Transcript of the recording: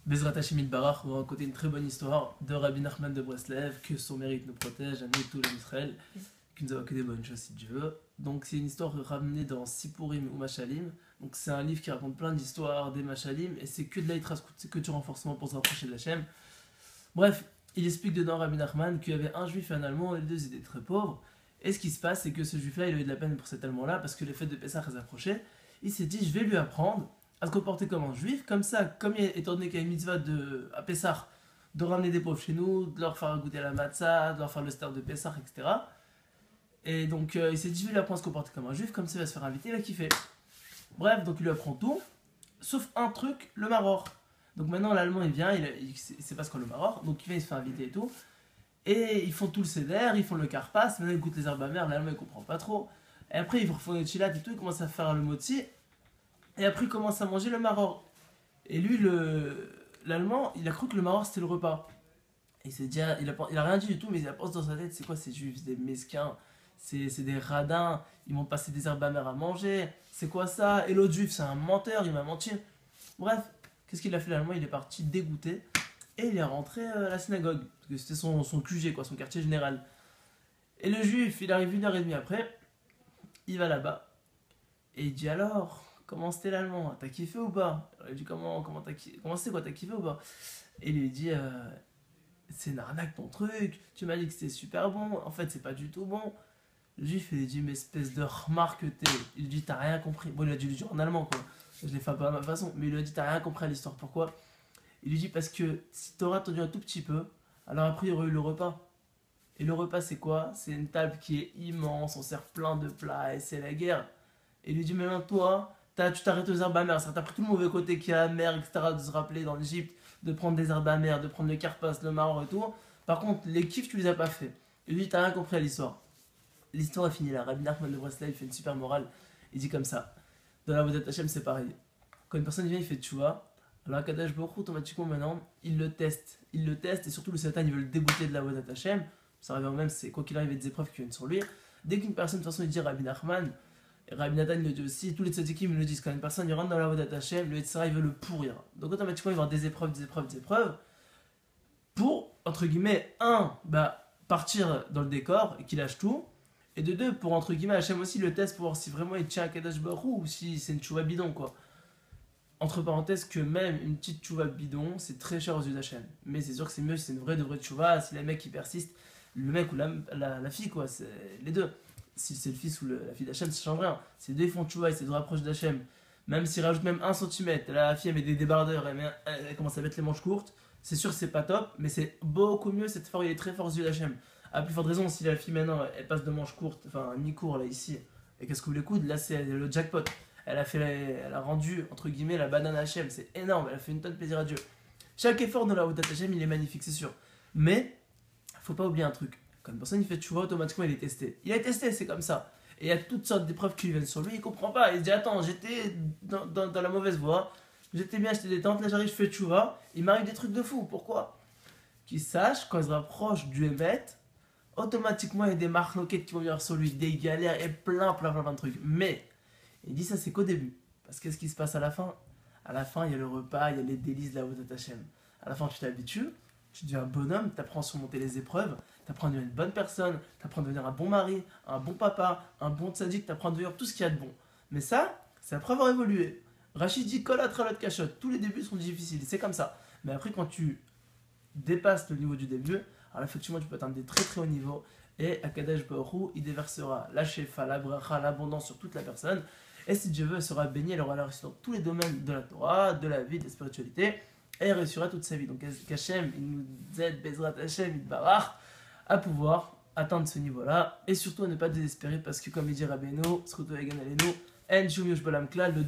Bezrat Hashemit Barach, on va raconter une très bonne histoire de Rabbi Nachman de Breslev, que son mérite nous protège, à nous et tout l'Israël, qui nous a que des bonnes choses si Dieu veut. Donc c'est une histoire ramenée dans Sipurim ou Mashalim. Donc c'est un livre qui raconte plein d'histoires des Mashalim, et c'est que de l'Aïtraskout, c'est que du renforcement pour se rapprocher de Hachem. Bref, il explique dedans Rabbi Nachman qu'il y avait un juif et un allemand, et les deux étaient très pauvres. Et ce qui se passe, c'est que ce juif-là, il a eu de la peine pour cet allemand-là, parce que les fêtes de Pessah approchaient. Il s'est dit, je vais lui apprendre à se comporter comme un juif, comme ça, étant donné qu'il y a une mitzvah à Pessah, de ramener des pauvres chez nous, de leur faire goûter la matzah, de leur faire le star de Pessah, etc. Et donc il s'est dit, je vais lui apprendre à se comporter comme un juif, comme ça il va se faire inviter, il va kiffer. Bref, donc il lui apprend tout, sauf un truc, le maror. Donc maintenant l'allemand il vient, il sait pas ce qu'est le maror, donc il vient, il se fait inviter et tout. Et ils font tout le seder, ils font le karpas, maintenant ils goûtent les herbes amères, l'allemand il comprend pas trop. Et après ils refont le chilat et tout, ils commencent à faire le motzi. Et après, il commence à manger le maror. Et lui, l'allemand, il a cru que le maror c'était le repas. Et il s'est dit, il a rien dit du tout, mais il a pensé dans sa tête, c'est quoi ces juifs, c'est des mesquins, c'est des radins, ils m'ont passé des herbes amères à manger, c'est quoi ça? Et l'autre juif, c'est un menteur, il m'a menti. Bref, qu'est-ce qu'il a fait l'allemand? Il est parti dégoûté et il est rentré à la synagogue, parce que c'était son QG, quoi, son quartier général. Et le juif, il arrive 1 heure et demie après, il va là-bas, et il dit alors, comment c'était l'allemand? T'as kiffé ou pas? Il dit comment c'était quoi? T'as kiffé ou pas? Et il lui dit c'est une arnaque ton truc, tu m'as dit que c'était super bon, en fait c'est pas du tout bon. Le juif il lui dit mais espèce de remarque que t'es. Il lui dit t'as rien compris. Bon il a dû le dire en allemand quoi, je l'ai fait un peu à ma façon, mais il lui a dit t'as rien compris à l'histoire. Pourquoi? Il lui dit parce que si t'aurais attendu un tout petit peu, alors après il y aurait eu le repas. Et le repas c'est quoi? C'est une table qui est immense, on sert plein de plats et c'est la guerre. Et il lui dit mais maintenant toi, tu t'arrêtes aux herbes amères, ça t'a pris tout le mauvais côté qu'il y a amer, etc. De se rappeler dans l'Egypte, de prendre des herbes amères, de prendre le karpas, le maror et tout. Par contre, les kiffs, tu les as pas fait. Et lui, t'as rien compris à l'histoire. L'histoire est finie là. Rabbi Nachman de Breslev, il fait une super morale. Il dit comme ça. Dans la Vodat Hashem, c'est pareil. Quand une personne vient, il fait tchouva. Alors, Akadash Baruch Hu, automatiquement maintenant, il le teste. Il le teste et surtout le Satan, il veut le dégoûter de la Vodat Hashem. Ça revient au même, c'est quoi qu'il arrive, il y a des épreuves qui viennent sur lui. Dès qu'une personne, de toute façon, il dit Rabbi Nachman, et Rabbi Nathan le dit aussi, tous les tzadikim me le disent, quand une personne il rentre dans la voie d'Hachem, le Yetzirah il veut le pourrir. Donc automatiquement il va y avoir des épreuves, des épreuves, des épreuves, pour, entre guillemets, partir dans le décor et qu'il lâche tout, et de deux, pour, entre guillemets, Hachem aussi le teste pour voir si vraiment il tient à Kadash Baruch Hu ou si c'est une chouva bidon, quoi. Entre parenthèses, que même une petite chouva bidon, c'est très cher aux yeux d'Hachem. Mais c'est sûr que c'est mieux si c'est une vraie de vraie chouva, si les mecs qui persistent, le mec ou la fille, quoi, c'est les deux. Si c'est le fils ou la fille d'Hachem, ça change rien. C'est deux font tchouva et c'est deux rapprochent d'Hachem. Même s'ils rajoutent même 1 centimètre, la fille elle met des débardeurs, elle commence à mettre les manches courtes, c'est sûr que c'est pas top, mais c'est beaucoup mieux, cette fort, il est très fort aux yeux d'Hachem. À plus forte raison, si la fille maintenant elle passe de manches courtes, enfin mi-court là ici, et qu'elle se couvre les coudes, là c'est le jackpot. Elle a rendu entre guillemets la banane Hachem, c'est énorme, elle a fait une tonne de plaisir à Dieu. Chaque effort dans la route d'Hachem il est magnifique, c'est sûr. Mais, faut pas oublier un truc. Quand une personne il fait tchouva, automatiquement il est testé. Il est testé, c'est comme ça. Et il y a toutes sortes d'épreuves qui viennent sur lui, il comprend pas. Il se dit attends, j'étais dans la mauvaise voie, j'étais bien, j'étais détente, là j'arrive, je fais tchouva, il m'arrive des trucs de fou. Pourquoi? Qu'il sache, quand il se rapproche du Hémet, automatiquement il y a des marloquettes qui vont venir sur lui, des galères et plein de trucs. Mais, il dit ça c'est qu'au début. Parce qu'est-ce qui se passe à la fin? À la fin, il y a le repas, il y a les délices de la Vodat Hashem. À la fin, tu t'habitues, tu deviens un bonhomme, tu apprends à surmonter les épreuves, tu apprends à devenir une bonne personne, tu apprends à devenir un bon mari, un bon papa, un bon tzaddik, tu apprends à devenir tout ce qu'il y a de bon. Mais ça, c'est après avoir évolué. Rachid dit kol atralot kashot, tous les débuts sont difficiles, c'est comme ça. Mais après, quand tu dépasses le niveau du début, alors effectivement, tu peux atteindre des très très hauts niveaux. Et Akadosh Baruch Hu, il déversera la shefa, la bracha, l'abondance sur toute la personne. Et si Dieu veut, elle sera bénie, elle aura la réussite dans tous les domaines de la Torah, de la vie, de la spiritualité. Et elle réussira toute sa vie. Donc qu'Hachem, il nous aide, Bezrat Hachem, il barach, à pouvoir atteindre ce niveau-là. Et surtout à ne pas désespérer parce que comme il dit Rabbeinu, Zchuto Yagan Aleinu, En Shum Yosh Balam Klal, le